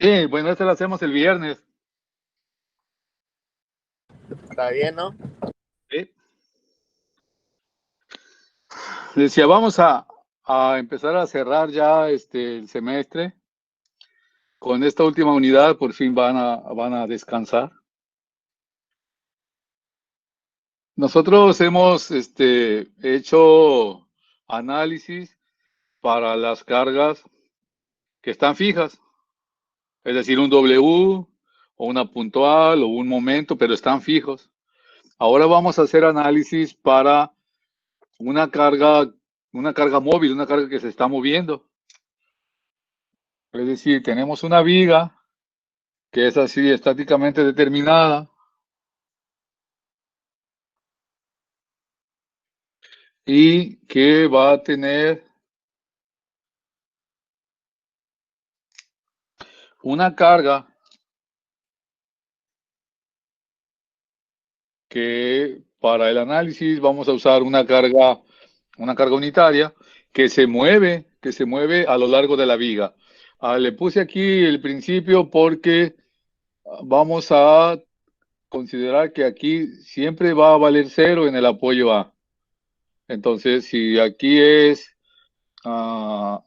Sí, bueno, esta la hacemos el viernes. Está bien, ¿no? ¿Sí? Decía, vamos a empezar a cerrar ya el semestre. Con esta última unidad, por fin van a descansar. Nosotros hemos hecho análisis para las cargas que están fijas, es decir, un W o una puntual o un momento, pero están fijos. Ahora vamos a hacer análisis para una carga móvil, una carga que se está moviendo. Es decir, tenemos una viga que es así estáticamente determinada y que va a tener una carga que para el análisis vamos a usar una carga unitaria que se mueve a lo largo de la viga. Le puse aquí el principio porque vamos a considerar que aquí siempre va a valer 0 en el apoyo A. Entonces, si aquí es A,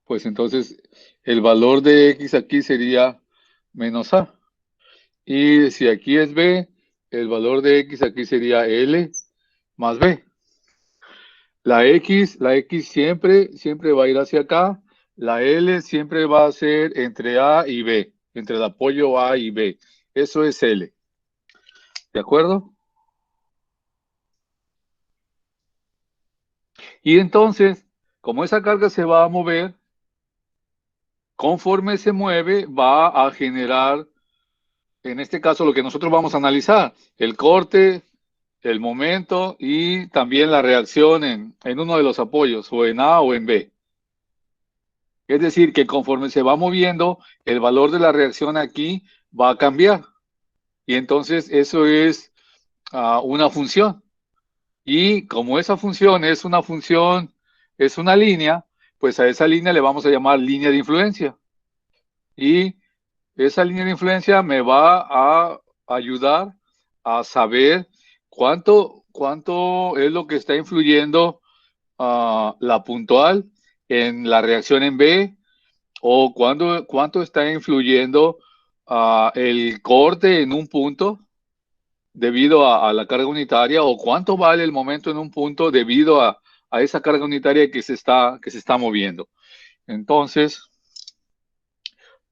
pues entonces el valor de X aquí sería menos A. Y si aquí es B, el valor de X aquí sería L más B. La X siempre va a ir hacia acá. La L siempre va a ser entre A y B, entre el apoyo A y B. Eso es L. ¿De acuerdo? Y entonces, como esa carga se va a mover, conforme se mueve, va a generar, en este caso, lo que nosotros vamos a analizar, el corte, el momento y también la reacción en uno de los apoyos, o en A o en B. Es decir, que conforme se va moviendo, el valor de la reacción aquí va a cambiar. Y entonces eso es una función. Y como esa función es una función, es una línea, pues a esa línea le vamos a llamar línea de influencia. Y esa línea de influencia me va a ayudar a saber cuánto es lo que está influyendo la puntual en la reacción en B, o cuánto está influyendo el corte en un punto debido a la carga unitaria, o cuánto vale el momento en un punto debido a esa carga unitaria que se está moviendo. Entonces,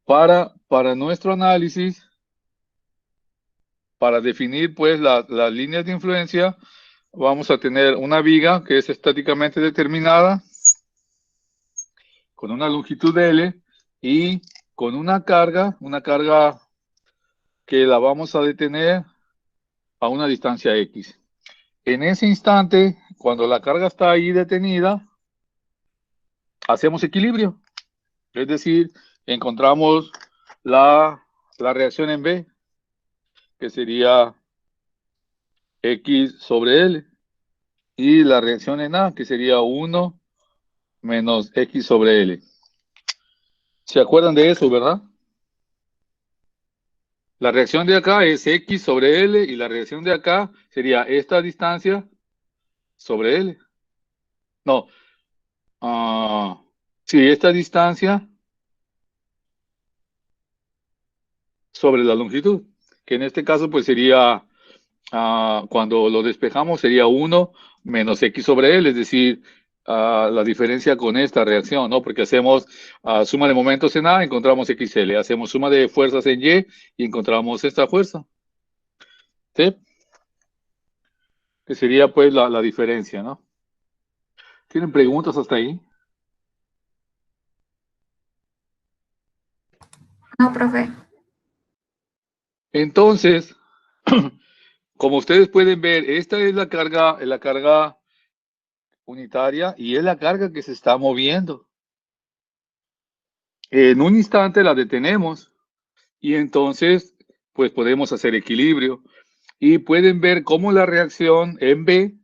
para nuestro análisis, para definir pues las líneas de influencia, vamos a tener una viga que es estáticamente determinada con una longitud L y con una carga que la vamos a detener a una distancia X. En ese instante, cuando la carga está ahí detenida, hacemos equilibrio. Es decir, encontramos la reacción en B, que sería X sobre L, y la reacción en A, que sería 1 menos X sobre L. ¿Se acuerdan de eso, verdad? La reacción de acá es X sobre L y la reacción de acá sería esta distancia sobre L. No, sí, esta distancia sobre la longitud, que en este caso pues sería, cuando lo despejamos sería 1 menos X sobre L, es decir, la diferencia con esta reacción, ¿no? Porque hacemos suma de momentos en A, encontramos XL, hacemos suma de fuerzas en Y y encontramos esta fuerza, ¿sí? Que sería pues la diferencia, ¿no? ¿Tienen preguntas hasta ahí? No, profe. Entonces, como ustedes pueden ver, esta es la carga unitaria y es la carga que se está moviendo. En un instante la detenemos y entonces pues podemos hacer equilibrio y pueden ver cómo la reacción en B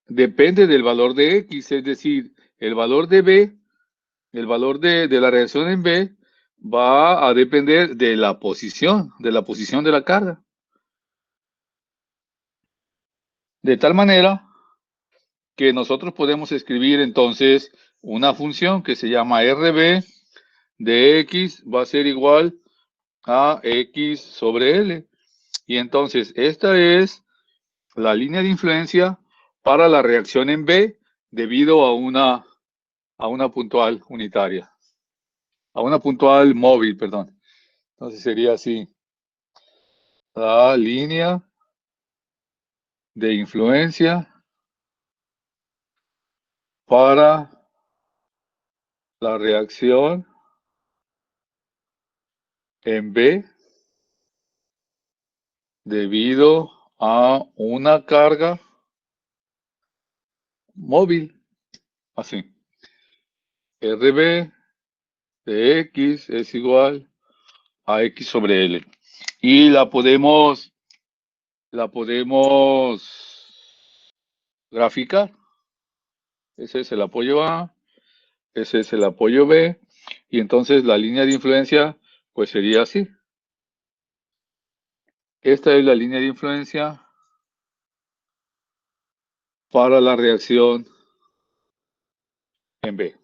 depende del valor de X, es decir, el valor de B el valor de la reacción en B va a depender de la posición de la carga. De tal manera que nosotros podemos escribir entonces una función que se llama RB de X va a ser igual a X sobre L. Y entonces esta es la línea de influencia para la reacción en B debido a una puntual unitaria, a una puntual móvil, perdón. Entonces sería así. La línea de influencia para la reacción en B debido a una carga móvil. Así. RB de X es igual a X sobre L. Y la podemos graficar. Ese es el apoyo A, ese es el apoyo B, y entonces la línea de influencia pues sería así. Esta es la línea de influencia para la reacción en B.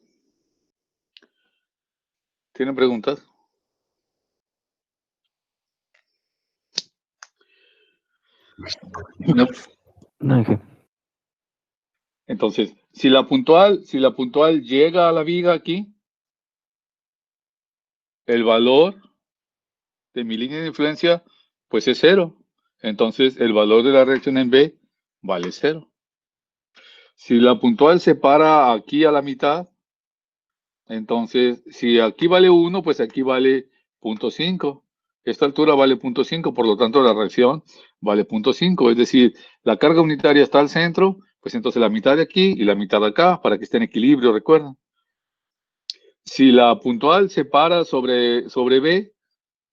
¿Tienen preguntas? No. No, Entonces, si la puntual llega a la viga aquí, el valor de mi línea de influencia pues es 0. Entonces, el valor de la reacción en B vale 0. Si la puntual se para aquí a la mitad, entonces, si aquí vale 1, pues aquí vale 0.5. Esta altura vale 0.5, por lo tanto la reacción vale 0.5. Es decir, la carga unitaria está al centro, pues entonces la mitad de aquí y la mitad de acá, para que esté en equilibrio, recuerden. Si la puntual se para sobre B,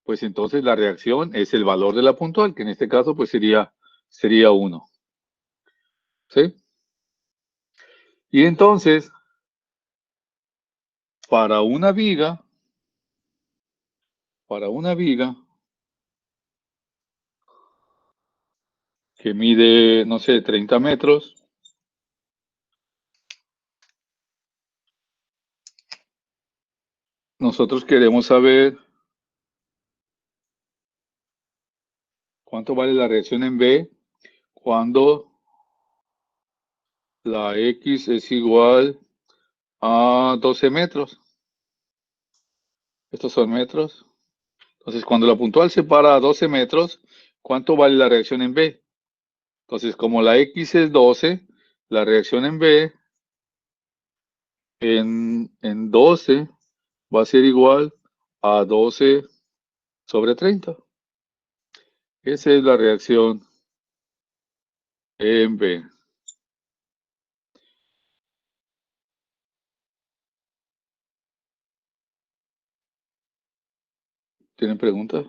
pues entonces la reacción es el valor de la puntual, que en este caso pues sería 1. ¿Sí? Y entonces, para una viga que mide, no sé, 30 metros, nosotros queremos saber cuánto vale la reacción en B cuando la X es igual a 12 metros. Estos son metros. Entonces, cuando la puntual se para a 12 metros, ¿cuánto vale la reacción en B? Entonces, como la X es 12, la reacción en B en 12 va a ser igual a 12 sobre 30. Esa es la reacción en B. ¿Tienen preguntas?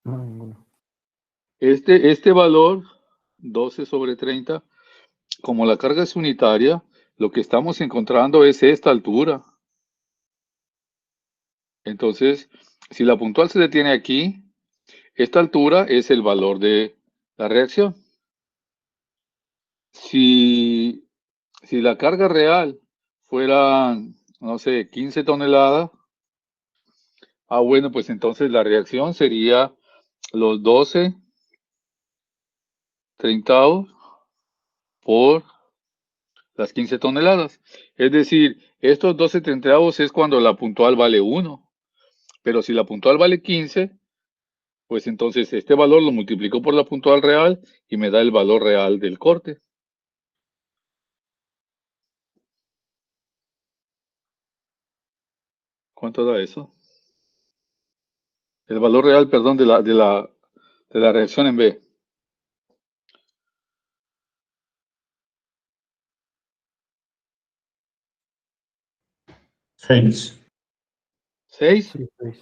no, ninguno. Este valor, 12 sobre 30, como la carga es unitaria, lo que estamos encontrando es esta altura. Entonces, si la puntual se detiene aquí, esta altura es el valor de la reacción. Si la carga real fuera, no sé, 15 toneladas, bueno, pues entonces la reacción sería los 12 treintavos por las 15 toneladas. Es decir, estos 12 treintavos es cuando la puntual vale 1. Pero si la puntual vale 15, pues entonces este valor lo multiplico por la puntual real y me da el valor real del corte. ¿Cuánto da eso? El valor real, perdón, de la reacción en B. 6. 6. Sí, pues.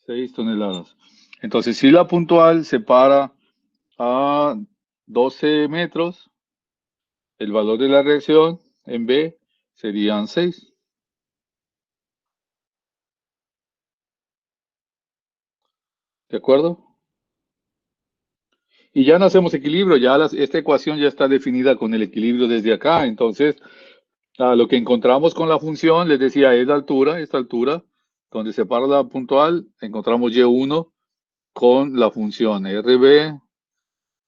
6 toneladas. Entonces, si la puntual se para a 12 metros, el valor de la reacción en B serían 6. ¿De acuerdo? Y ya no hacemos equilibrio, ya esta ecuación ya está definida con el equilibrio desde acá. Entonces, lo que encontramos con la función, les decía, es la altura, esta altura, donde separa la puntual, encontramos y1 con la función RB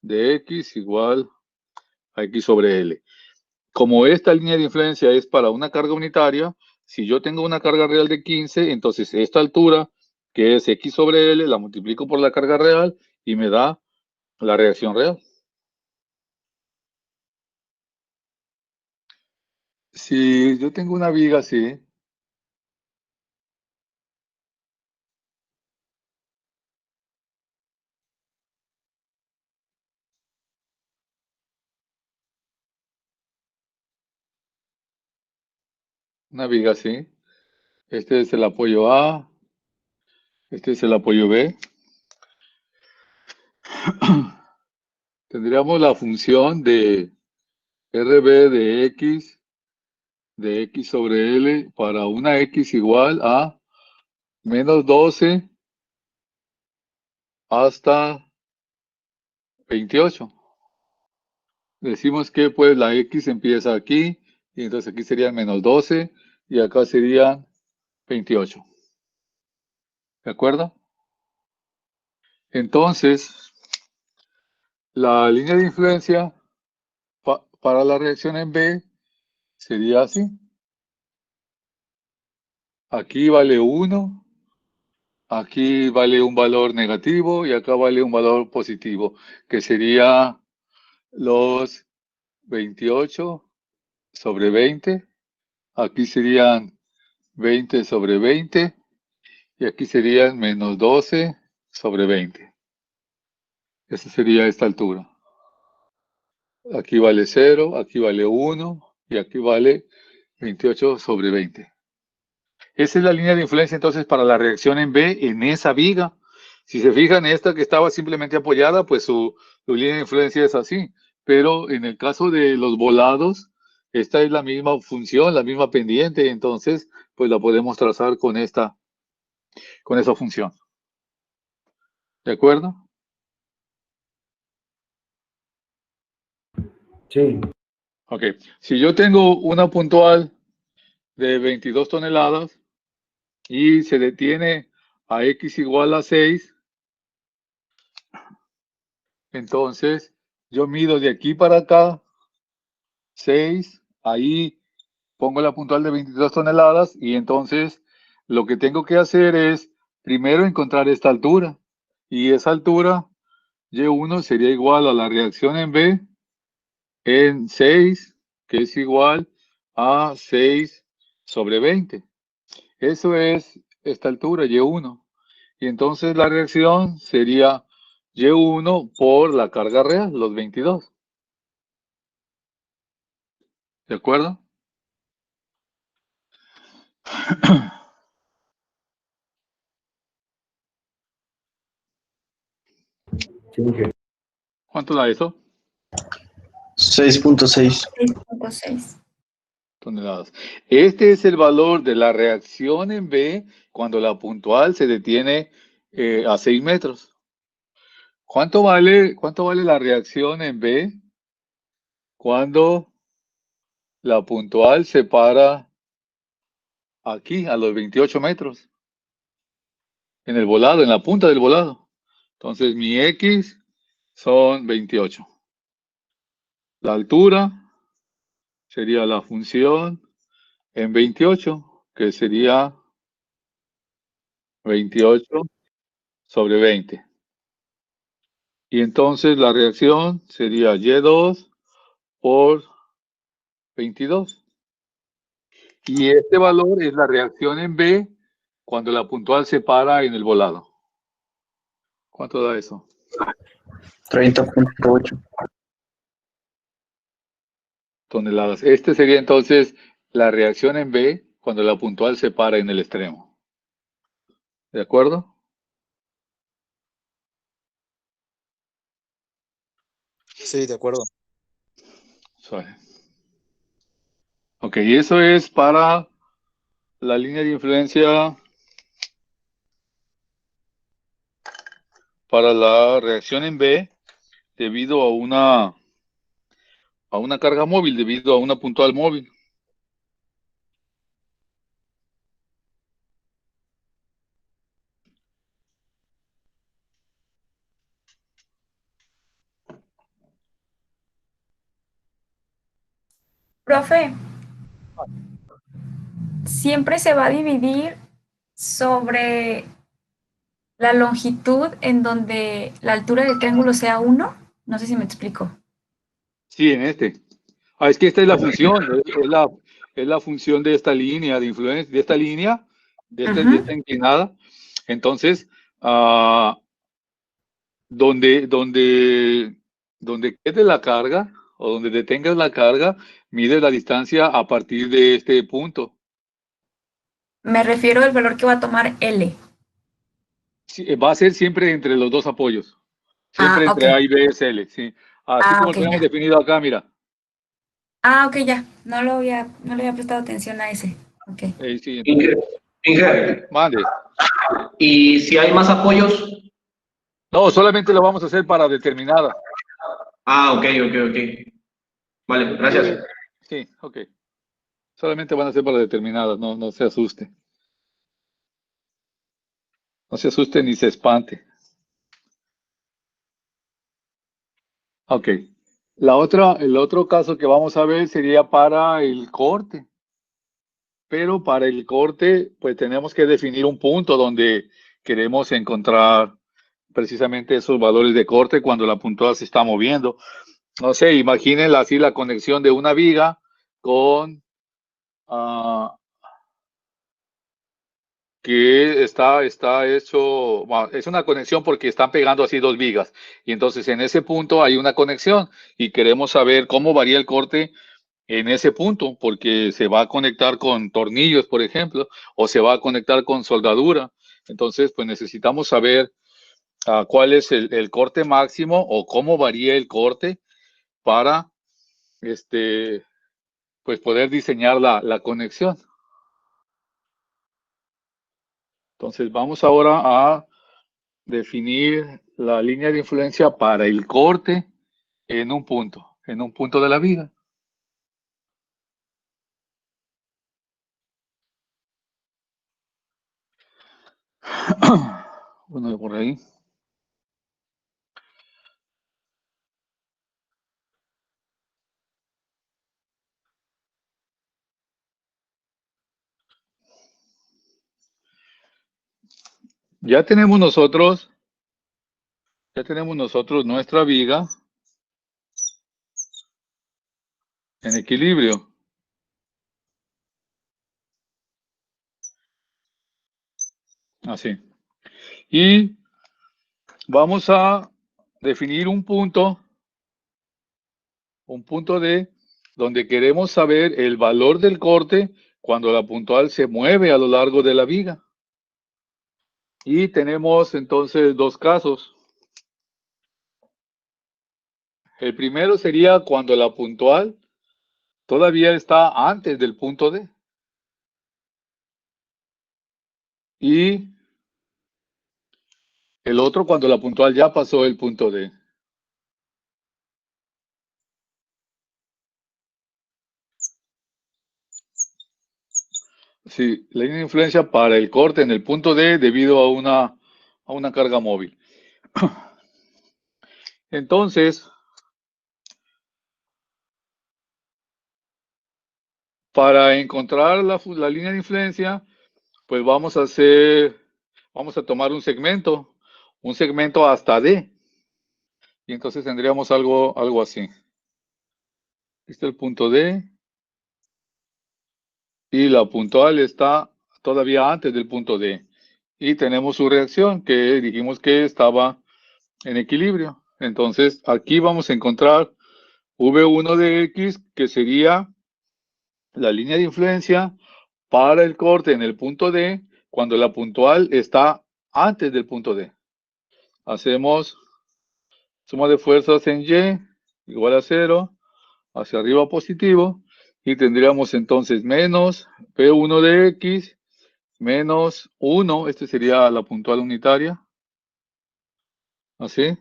de x igual a x sobre L. Como esta línea de influencia es para una carga unitaria, si yo tengo una carga real de 15, entonces esta altura, que es x sobre L, la multiplico por la carga real y me da la reacción real. Si yo tengo una viga así, una viga así, este es el apoyo A, este es el apoyo B, tendríamos la función de RB de x sobre L para una x igual a menos 12 hasta 28. Decimos que pues la x empieza aquí, y entonces aquí serían menos 12, y acá serían 28. ¿De acuerdo? Entonces, la línea de influencia para la reacción en B sería así. Aquí vale 1, aquí vale un valor negativo, y acá vale un valor positivo, que sería los 28 sobre 20. Aquí serían 20 sobre 20. Y aquí serían menos 12 sobre 20. Esa sería esta altura. Aquí vale 0, aquí vale 1 y aquí vale 28 sobre 20. Esa es la línea de influencia entonces para la reacción en B en esa viga. Si se fijan, esta que estaba simplemente apoyada, pues su línea de influencia es así. Pero en el caso de los volados, esta es la misma función, la misma pendiente, entonces pues la podemos trazar con esa función. ¿De acuerdo? Sí. Ok, si yo tengo una puntual de 22 toneladas y se detiene a x igual a 6, entonces yo mido de aquí para acá 6, ahí pongo la puntual de 22 toneladas y entonces lo que tengo que hacer es primero encontrar esta altura, y esa altura y1 sería igual a la reacción en B en 6, que es igual a 6 sobre 20. Eso es esta altura, Y1. Y entonces la reacción sería Y1 por la carga real, los 22. ¿De acuerdo? Sí. ¿Cuánto da eso? 6.6. 6.6. Toneladas. Este es el valor de la reacción en B cuando la puntual se detiene a 6 metros. ¿Cuánto vale la reacción en B cuando la puntual se para aquí a los 28 metros? En el volado, en la punta del volado. Entonces mi X son 28. La altura sería la función en 28, que sería 28 sobre 20. Y entonces la reacción sería Y2 por 22. Y este valor es la reacción en B cuando la puntual se para en el volado. ¿Cuánto da eso? 30.8. Toneladas. Este sería entonces la reacción en B cuando la puntual se para en el extremo. ¿De acuerdo? Sí, de acuerdo. Suave. Ok, eso es para la línea de influencia para la reacción en B debido a una carga móvil, debido a una puntual móvil. Profe, siempre se va a dividir sobre la longitud en donde la altura del triángulo sea 1. No sé si me explico. Sí, en este. Es que esta es la función, es la función de esta línea de influencia, de esta línea, de esta inclinada. Entonces, donde quede la carga o donde detengas la carga, mide la distancia a partir de este punto. Me refiero al valor que va a tomar L. Sí, va a ser siempre entre los dos apoyos. Siempre Ok. entre A y B es L, sí. Así como Ok, lo tenemos ya. definido acá, mira. Ok, ya. No le había prestado atención a ese. Ok. Sí, Inge, entonces, Inge, mande. ¿y si hay más apoyos? No, solamente lo vamos a hacer para determinada. Ok. Vale, gracias. Sí, ok. Solamente van a ser para determinadas, no se asuste. No se asuste ni se espante. Ok. El otro caso que vamos a ver sería para el corte. Pero para el corte, pues tenemos que definir un punto donde queremos encontrar precisamente esos valores de corte cuando la puntual se está moviendo. No sé, imaginen así la conexión de una viga con que está hecho, bueno, es una conexión porque están pegando así dos vigas. Y entonces en ese punto hay una conexión y queremos saber cómo varía el corte en ese punto, porque se va a conectar con tornillos, por ejemplo, o se va a conectar con soldadura. Entonces, pues necesitamos saber cuál es el corte máximo o cómo varía el corte para pues poder diseñar la conexión. Entonces, vamos ahora a definir la línea de influencia para el corte en un punto de la viga. Bueno, por ahí. Ya tenemos nosotros nuestra viga en equilibrio. Así. Y vamos a definir un punto D donde queremos saber el valor del corte cuando la puntual se mueve a lo largo de la viga. Y tenemos entonces dos casos. El primero sería cuando la puntual todavía está antes del punto D. Y el otro cuando la puntual ya pasó el punto D. Sí, la línea de influencia para el corte en el punto D debido a una carga móvil. Entonces, para encontrar la línea de influencia, pues vamos a tomar un segmento hasta D. Y entonces tendríamos algo así. Este es el punto D. Y la puntual está todavía antes del punto D. Y tenemos su reacción que dijimos que estaba en equilibrio. Entonces aquí vamos a encontrar V1 de X, que sería la línea de influencia para el corte en el punto D cuando la puntual está antes del punto D. Hacemos suma de fuerzas en Y igual a 0, hacia arriba positivo, Y tendríamos entonces menos P1 de X menos 1, este sería la puntual unitaria, así,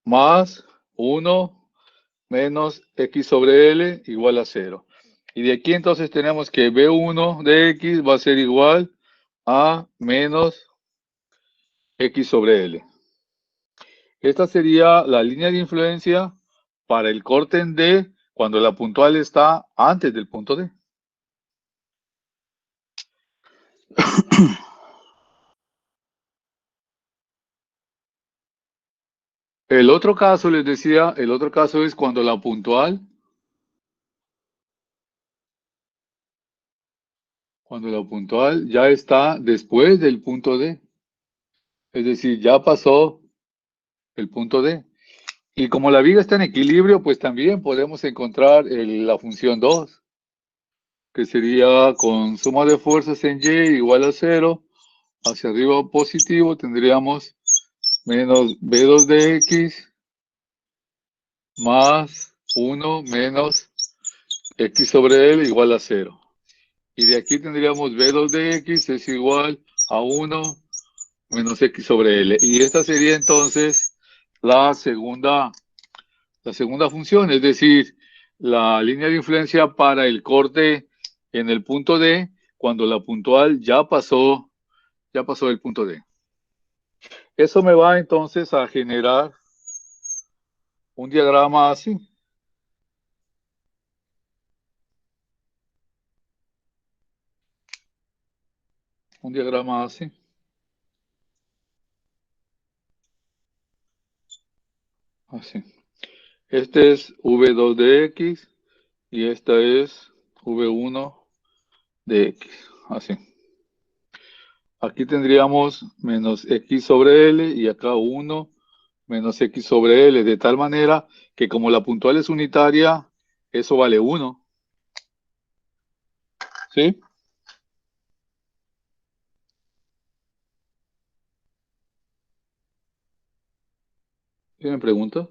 más 1 menos X sobre L igual a 0. Y de aquí entonces tenemos que B1 de X va a ser igual a menos X sobre L. Esta sería la línea de influencia para el corte en D cuando la puntual está antes del punto D. El otro caso, les decía, el otro caso es cuando la puntual ya está después del punto D. Es decir, ya pasó el punto D. Y como la viga está en equilibrio, pues también podemos encontrar la función 2, que sería con suma de fuerzas en Y igual a 0, hacia arriba positivo, tendríamos menos B2 de X más 1 menos X sobre L igual a 0. Y de aquí tendríamos B2 de X es igual a 1 menos X sobre L. Y esta sería entonces la segunda función, es decir, la línea de influencia para el corte en el punto D cuando la puntual ya pasó el punto D. Eso me va entonces a generar un diagrama así. Un diagrama así. Así. Este es V2 de X y esta es V1 de X. Así. Aquí tendríamos menos X sobre L y acá 1 menos X sobre L, de tal manera que como la puntual es unitaria, eso vale 1. ¿Sí? ¿Tienen preguntas?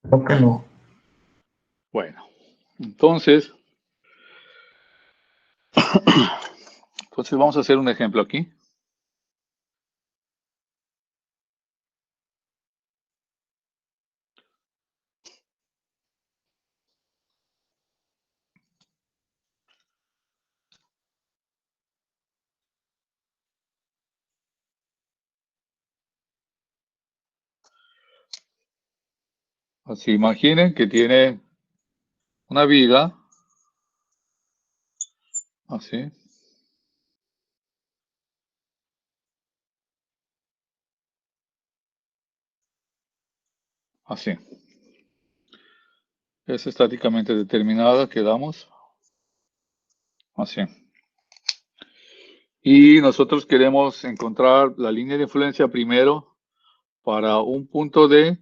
Creo que no. Bueno, entonces vamos a hacer un ejemplo aquí. Así, imaginen que tiene una viga, así, así. Es estáticamente determinada, quedamos así. Y nosotros queremos encontrar la línea de influencia primero para un punto D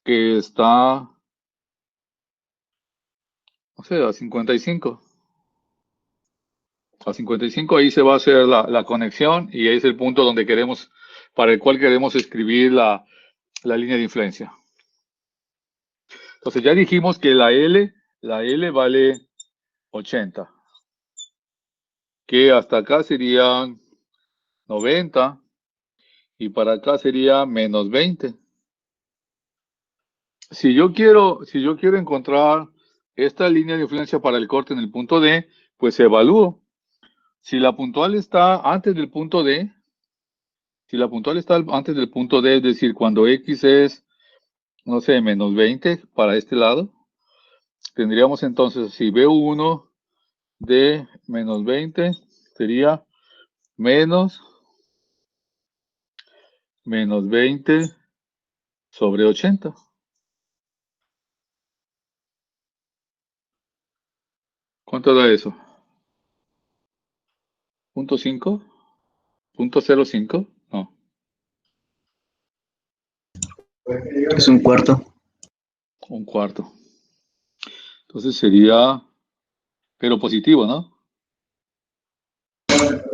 que está, no sé, a 55. A 55 ahí se va a hacer la conexión y ahí es el punto donde para el cual queremos escribir la línea de influencia. Entonces ya dijimos que la L vale 80. Que hasta acá serían 90 y para acá sería menos 20. Si yo quiero encontrar esta línea de influencia para el corte en el punto D, pues evalúo. Si la puntual está antes del punto D, es decir, cuando X es, no sé, menos 20 para este lado, tendríamos entonces, si B1 de menos 20 sería menos 20 sobre 80. ¿Cuánto da eso? ¿0.5? ¿0.05? No. Es un cuarto. Un cuarto. Entonces sería, pero positivo, ¿no?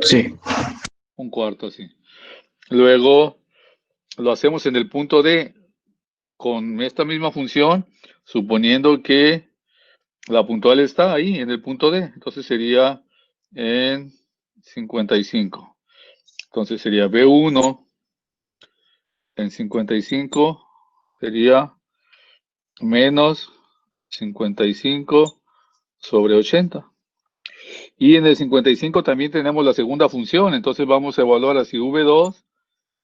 Sí. Un cuarto, así. Luego lo hacemos en el punto D con esta misma función, suponiendo que la puntual está ahí en el punto D. Entonces sería en 55. Entonces sería B1 en 55 sería menos 55 sobre 80. Y en el 55 también tenemos la segunda función. Entonces vamos a evaluar así V2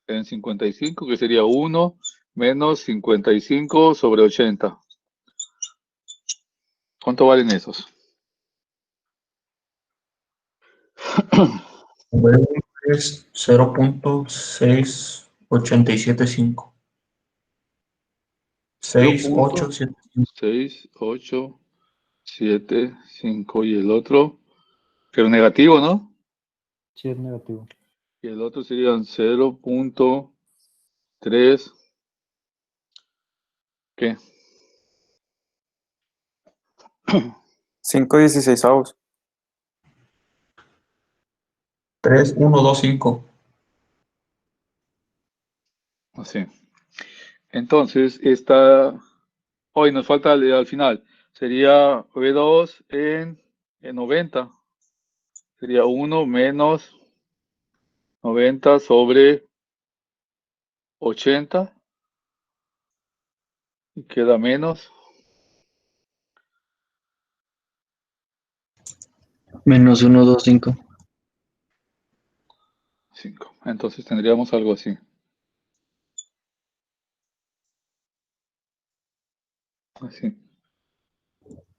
en 55, que sería 1 menos 55 sobre 80. ¿Cuánto valen esos? V1 es 0.6875. 6875. 6875 y el otro, pero negativo, ¿no? Sí, es negativo. Y el otro serían 0.3. ¿Qué? 5/16. 3125. Así. Entonces, hoy nos falta al final. Sería V2 en 90. Sería 1 menos 90 sobre 80. Y queda menos. Menos 125. 5. Entonces tendríamos algo así. Así.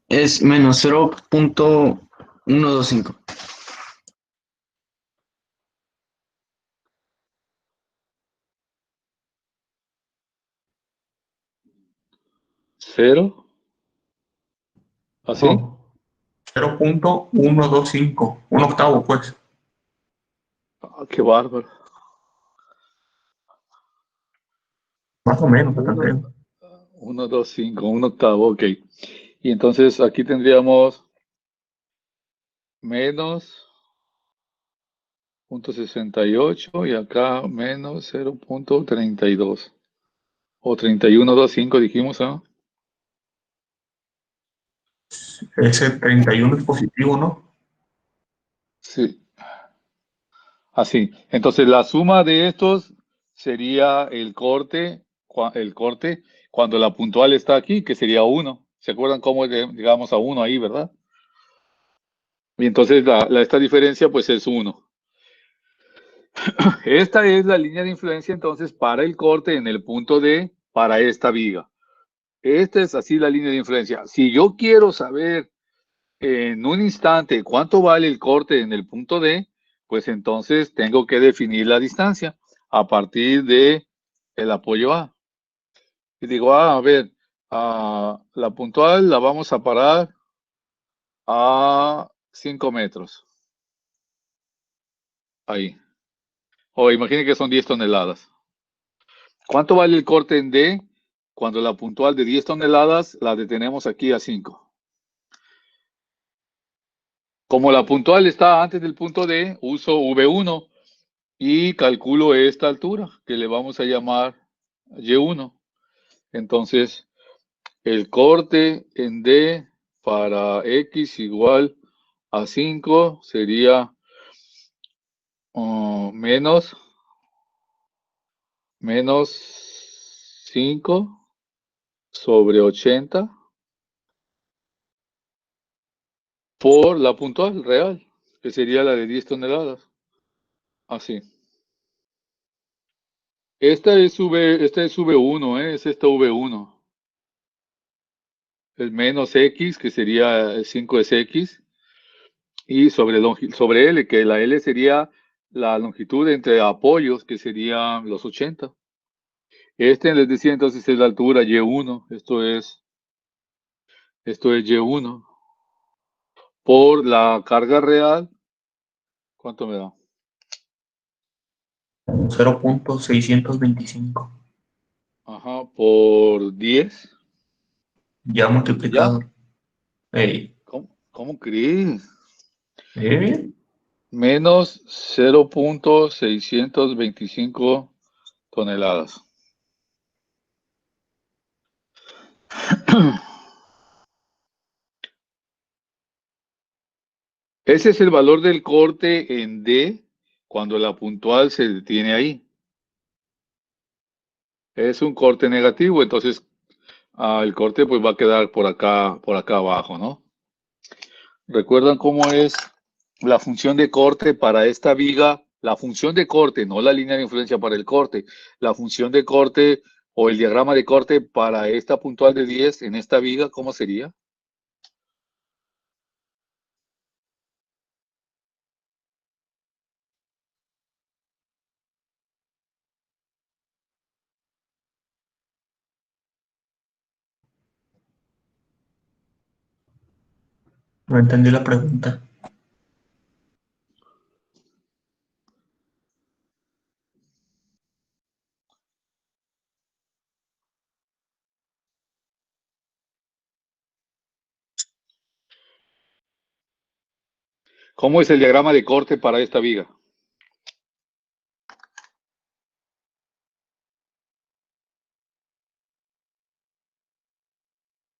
Es menos 0.125. ¿Cero? ¿Así? No, 0.125. Un octavo, pues. Ah, qué bárbaro. Más o menos, también. 1, 2, 5, un octavo, ok. Y entonces aquí tendríamos menos 0.68 y acá menos 0.32. O 31.25 dijimos, ¿no? Ese 31 es positivo, ¿no? Sí. Así. Entonces la suma de estos sería el corte cuando la puntual está aquí, que sería 1. ¿Se acuerdan cómo llegamos a 1 ahí, verdad? Y entonces esta diferencia pues es 1. Esta es la línea de influencia entonces para el corte en el punto D para esta viga. Esta es así la línea de influencia. Si yo quiero saber en un instante cuánto vale el corte en el punto D, pues entonces tengo que definir la distancia a partir de el apoyo A. Y digo, a ver, la puntual la vamos a parar a 5 metros. Ahí. O imaginen que son 10 toneladas. ¿Cuánto vale el corte en D cuando la puntual de 10 toneladas la detenemos aquí a 5? Como la puntual está antes del punto D, uso V1 y calculo esta altura que le vamos a llamar Y1. Entonces, el corte en D para X igual a 5 sería menos 5 sobre 80 por la puntual real, que sería la de 10 toneladas. Así. Esta es V1, es esta V1. El menos X, que sería 5 es X, y sobre L, que la L sería la longitud entre apoyos, que serían los 80. Les decía entonces es la altura Y1, esto es Y1. Por la carga real, ¿cuánto me da? 0.625. Ajá, por 10. Ya multiplicado. ¿Cómo crees? ¿Eh? menos 0.625 toneladas. Ese es el valor del corte en D cuando la puntual se detiene ahí. Es un corte negativo, entonces el corte pues va a quedar por acá abajo, ¿no? ¿Recuerdan cómo es la función de corte para esta viga? La función de corte, no la línea de influencia para el corte. La función de corte o el diagrama de corte para esta puntual de 10 en esta viga, ¿cómo sería? No entendí la pregunta. ¿Cómo es el diagrama de corte para esta viga?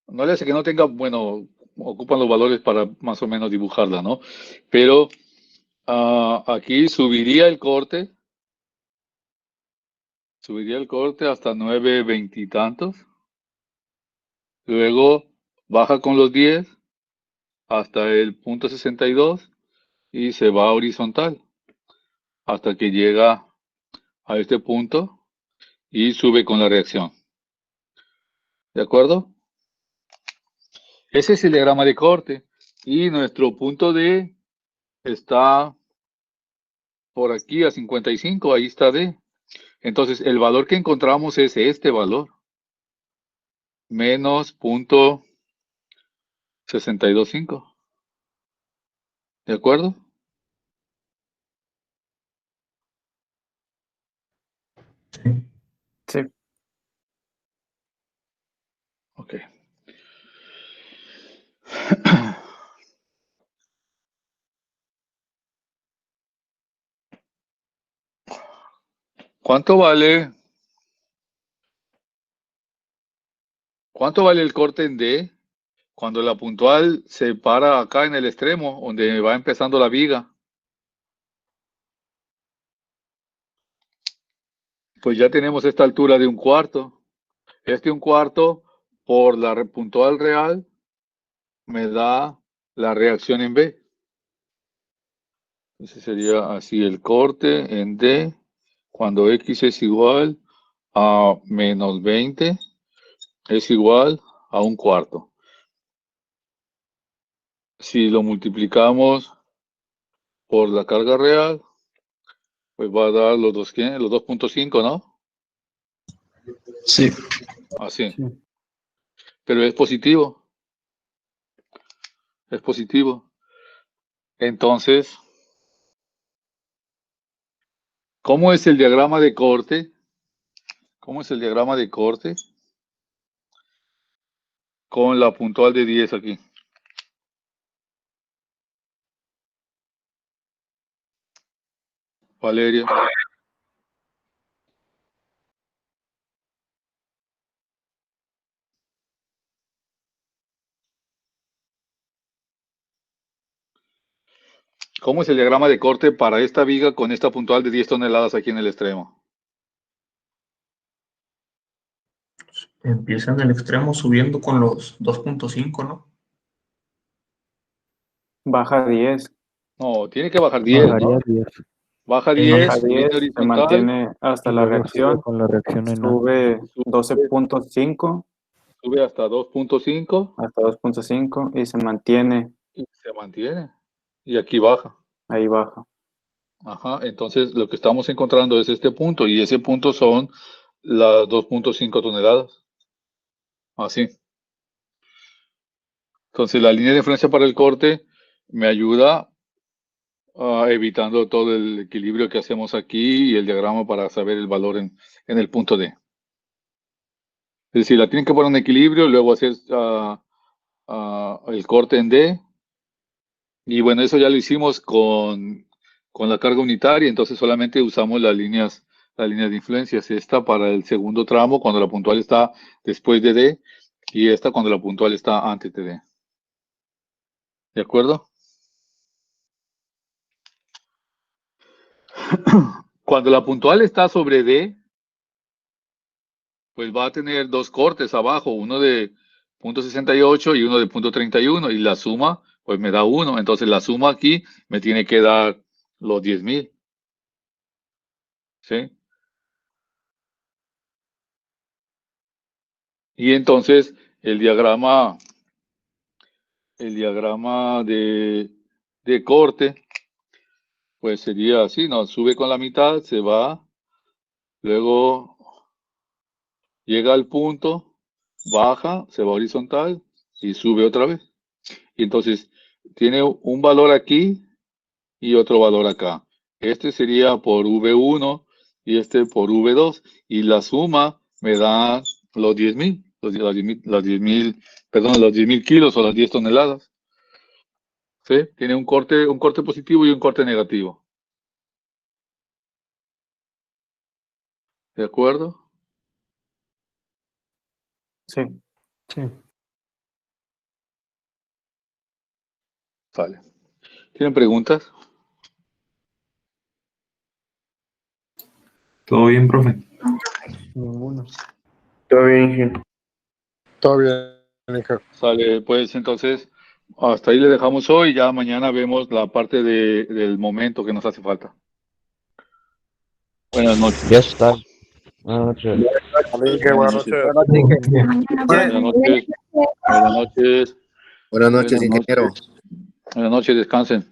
No le hace que no tenga, bueno, ocupan los valores para más o menos dibujarla, ¿no? Pero aquí subiría el corte hasta 9.20 y tantos. Luego baja con los 10 hasta el punto 62 y se va horizontal hasta que llega a este punto y sube con la reacción. ¿De acuerdo? Ese es el diagrama de corte y nuestro punto D está por aquí a 55, ahí está D. Entonces el valor que encontramos es este valor, menos punto 625. ¿De acuerdo? Sí. Sí. Ok. ¿Cuánto vale el corte en D cuando la puntual se para acá en el extremo donde va empezando la viga? Pues ya tenemos esta altura de 1/4. Este 1/4 por la puntual real me da la reacción en B. Entonces sería así el corte en D cuando X es igual a menos 20 es igual a 1/4. Si lo multiplicamos por la carga real, pues va a dar los 2.5, ¿no? Sí. Así. Sí. Pero es positivo. Es positivo. Entonces, ¿cómo es el diagrama de corte? ¿Cómo es el diagrama de corte? Con la puntual de 10 aquí. Valeria. ¿Cómo es el diagrama de corte para esta viga con esta puntual de 10 toneladas aquí en el extremo? Empieza en el extremo subiendo con los 2.5, ¿no? Baja 10. No, tiene que bajar 10, ¿no? Bajaría 10. Baja Sí. 10, Baja viene 10, se horizontal, mantiene hasta Y la luego sigue reacción. con la reacción en A. Sube 12.5 sube hasta 2.5 hasta 2.5 y se mantiene y se mantiene. Y aquí baja. ahí baja. Ajá, entonces lo que estamos encontrando es este punto y ese punto son las 2.5 toneladas. Así. Entonces la línea de influencia para el corte me ayuda evitando todo el equilibrio que hacemos aquí y el diagrama para saber el valor en el punto D. Es decir, la tienen que poner en equilibrio, luego hacer el corte en D. Y bueno, eso ya lo hicimos con con la carga unitaria, entonces solamente usamos las líneas de influencias. Esta para el segundo tramo cuando la puntual está después de D y esta cuando la puntual está antes de D. ¿De acuerdo? Cuando la puntual está sobre D, pues va a tener dos cortes abajo, uno de .68 y uno de .31, y la suma pues me da 1. Entonces la suma aquí me tiene que dar los 10.000. ¿Sí? Y entonces el diagrama de corte pues sería así, ¿no? Sube con la mitad, se va, luego llega al punto, baja, se va horizontal y sube otra vez. Y entonces tiene un valor aquí y otro valor acá. Este sería por V1 y este por V2. Y la suma me da los 10.000, los 10.000 kilos o las 10 toneladas. ¿Sí? Tiene un corte positivo y un corte negativo. ¿De acuerdo? Sí. Sí. Vale. ¿Tienen preguntas? ¿Todo bien, profe? Ninguno. Todo bien, Inge. Todo bien, Inge. Sale, pues entonces, hasta ahí le dejamos hoy. Ya mañana vemos la parte del momento que nos hace falta. Buenas noches. Ya está. Buenas noches. Vale, Inge, buenas noches. Mañana. Buenas noches. Buenas noches. Buenas noches, Buenas ingeniero. noches. Buenas noches, descansen.